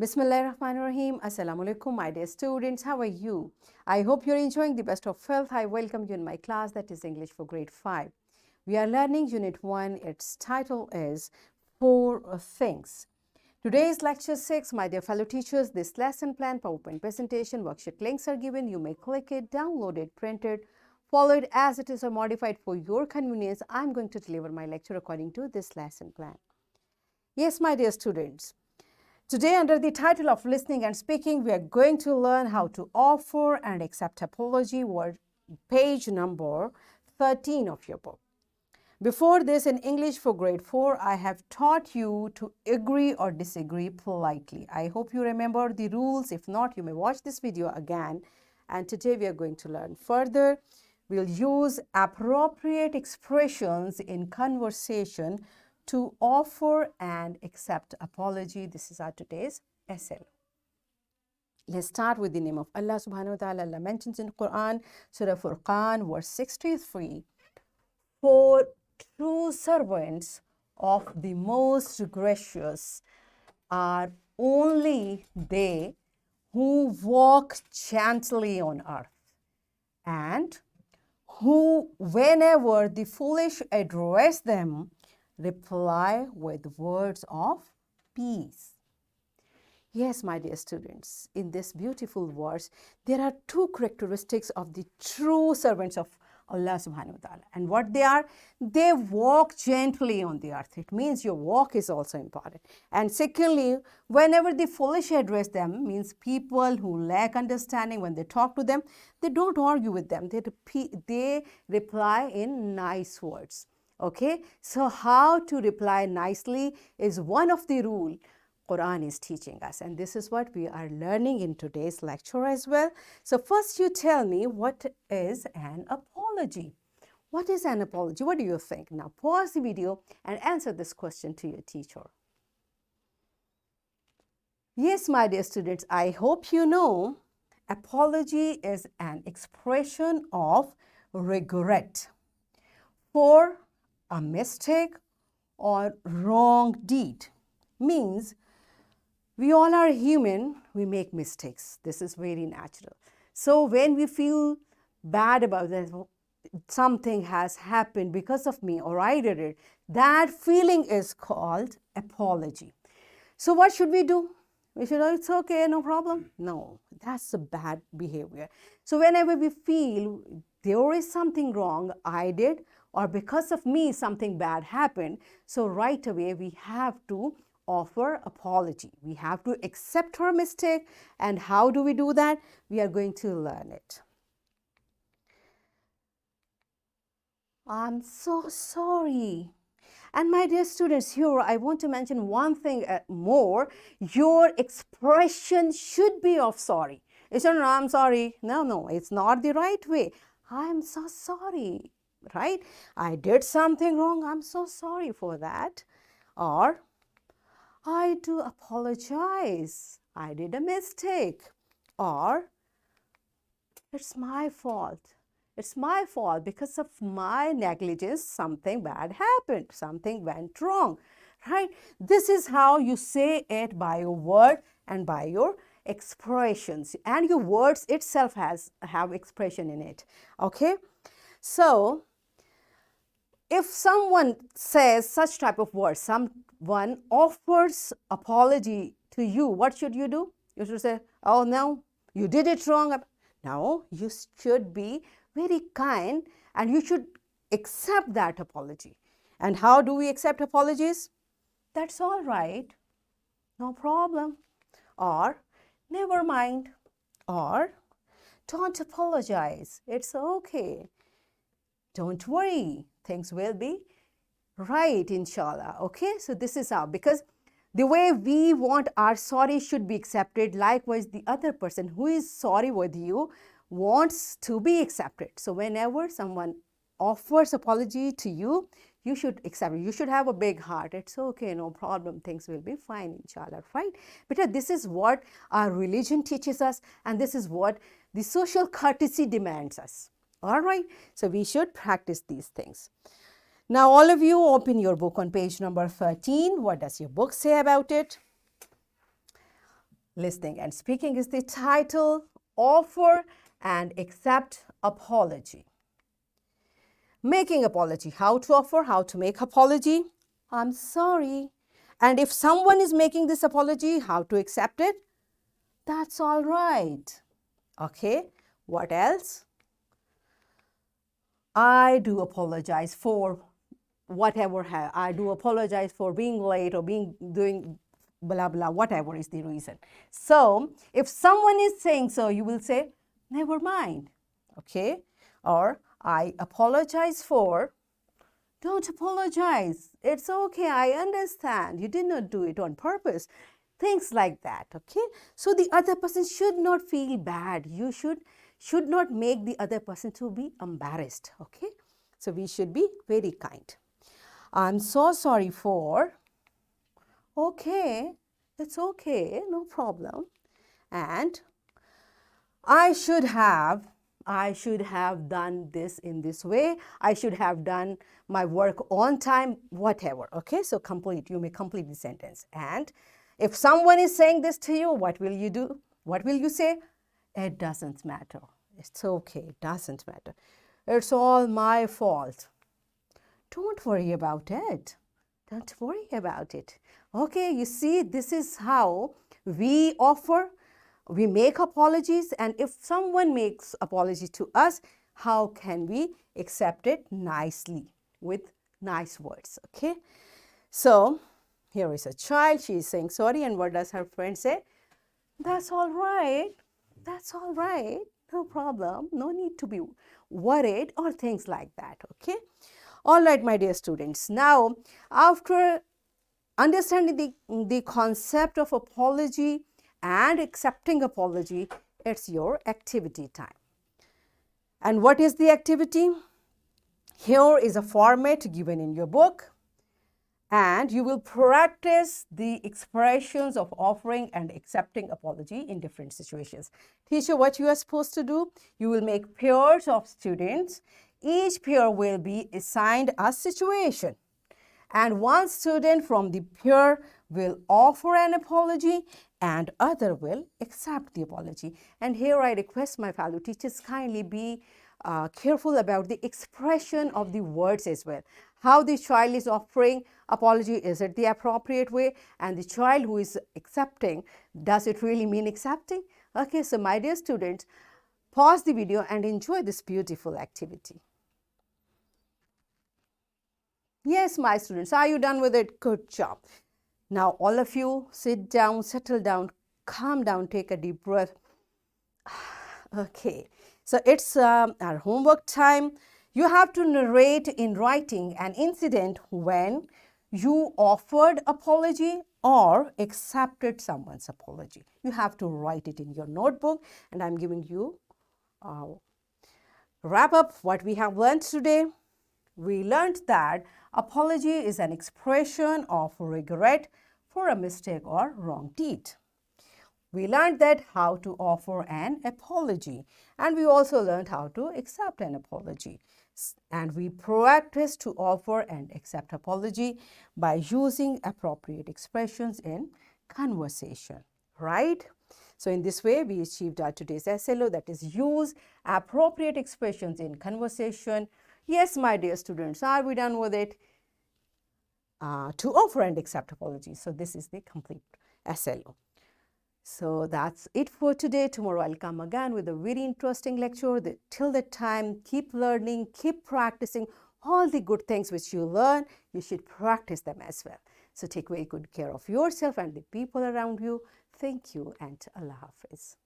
Bismillahirrahmanirrahim. Assalamu alaikum, my dear students. How are you? I hope you're enjoying the best of health. I welcome you in my class that is English for grade 5. We are learning Unit 1. Its title is Four Things. Today is lecture 6. My dear fellow teachers, this lesson plan, PowerPoint presentation, worksheet links are given. You may click it, download it, print it, follow it as it is or modified for your convenience. I'm going to deliver my lecture according to this lesson plan. Yes, my dear students. Today, under the title of Listening and Speaking, we are going to learn how to offer and accept apology, page number 13 of your book. Before this, in English for grade 4, I have taught you to agree or disagree politely. I hope you remember the rules. If not, you may watch this video again. And today we are going to learn further. We'll use appropriate expressions in conversation to offer and accept apology. This is our today's essay. Let's start with the name of Allah subhanahu wa ta'ala. Allah mentions in Quran, Surah Furqan, verse 63, for true servants of the most gracious are only they who walk gently on earth and who, whenever the foolish address them, reply with words of peace. Yes, my dear students, in this beautiful verse, there are two characteristics of the true servants of Allah subhanahu wa ta'ala. And what they are? They walk gently on the earth. It means your walk is also important. And secondly, whenever the foolish address them, means people who lack understanding, when they talk to them, they don't argue with them. They reply in nice words. Okay, so how to reply nicely is one of the rules Quran is teaching us, and this is what we are learning in today's lecture as well. So first you tell me, what is an apology? What is an apology? What do you think? Now pause the video and answer this question to your teacher. Yes, my dear students, I hope you know apology is an expression of regret for a mistake or wrong deed. Means we all are human, we make mistakes. This is very natural. So when we feel bad about that, something has happened because of me or I did it, that feeling is called apology. So what should we do? We should, it's okay, no problem. No, that's a bad behavior. So whenever we feel there is something wrong I did, or because of me something bad happened, so right away we have to offer apology. We have to accept our mistake. And how do we do that? We are going to learn it. I'm so sorry. And my dear students, here I want to mention one thing more. Your expression should be of sorry. It's not, I'm sorry. No, it's not the right way. I'm so sorry, right? I did something wrong. I'm so sorry for that. Or, I do apologize. I did a mistake. Or, it's my fault. It's my fault. Because of my negligence, something bad happened. Something went wrong, right? This is how you say it by your word and by your expressions. And your words itself have expression in it, okay? So, if someone says such type of words, someone offers apology to you, what should you do? You should say, oh no, you did it wrong. No, you should be very kind and you should accept that apology. And how do we accept apologies? That's all right, no problem. Or, never mind. Or, don't apologize, it's okay. Don't worry, things will be right, inshallah. Okay, so this is how, because the way we want our sorry should be accepted, likewise the other person who is sorry with you wants to be accepted. So whenever someone offers apology to you, you should accept it. You should have a big heart. It's okay, no problem. Things will be fine, inshallah, right? Because this is what our religion teaches us, and this is what the social courtesy demands us. All right, so we should practice these things. Now, all of you open your book on page number 13. What does your book say about it? Listening and speaking is the title. Offer and accept apology. Making apology. How to offer, how to make apology. I'm sorry. And if someone is making this apology, how to accept it? That's all right. Okay, what else? I do apologize for whatever I do apologize for being late or doing blah blah, whatever is the reason. So if someone is saying so, you will say never mind. Okay, or I apologize for. Don't apologize. It's okay. I understand. You did not do it on purpose. Things like that. Okay. So the other person should not feel bad. You should not make the other person to be embarrassed. Okay. So we should be very kind. I'm so sorry for. Okay. It's okay. No problem. And I should have done this in this way. I should have done my work on time, whatever. Okay, so you may complete the sentence. And if someone is saying this to you, what will you do? What will you say? It doesn't matter. It's okay, it doesn't matter. It's all my fault. Don't worry about it. Don't worry about it. Okay, you see, this is how we make apologies, and if someone makes apology to us, how can we accept it nicely with nice words? Okay, so here is a child. She is saying sorry, and what does her friend say? That's all right. That's all right. No problem. No need to be worried or things like that. Okay. All right, my dear students. Now, after understanding the concept of apology and accepting apology, it's your activity time. And what is the activity? Here is a format given in your book, and you will practice the expressions of offering and accepting apology in different situations. Teacher, what you are supposed to do? You will make pairs of students. Each pair will be assigned a situation, and one student from the pair will offer an apology and other will accept the apology. And here I request my fellow teachers, kindly be careful about the expression of the words as well. How the child is offering apology, is it the appropriate way? And the child who is accepting, does it really mean accepting? Okay, so my dear students, pause the video and enjoy this beautiful activity. Yes, my students, are you done with it? Good job. Now, all of you sit down, settle down, calm down, take a deep breath. Okay, so it's our homework time. You have to narrate in writing an incident when you offered apology or accepted someone's apology. You have to write it in your notebook, and I'm giving you wrap up what we have learned today. We learned that apology is an expression of regret for a mistake or wrong deed. We learned that how to offer an apology, and we also learned how to accept an apology. And we practiced to offer and accept apology by using appropriate expressions in conversation, right? So in this way, we achieved our today's SLO, that is use appropriate expressions in conversation. Yes, my dear students, are we done with it? To offer and accept apologies. So this is the complete SLO. So that's it for today. Tomorrow I'll come again with a very interesting lecture. Till that time, keep learning, keep practicing all the good things which you learn. You should practice them as well. So take very good care of yourself and the people around you. Thank you and Allah Hafiz.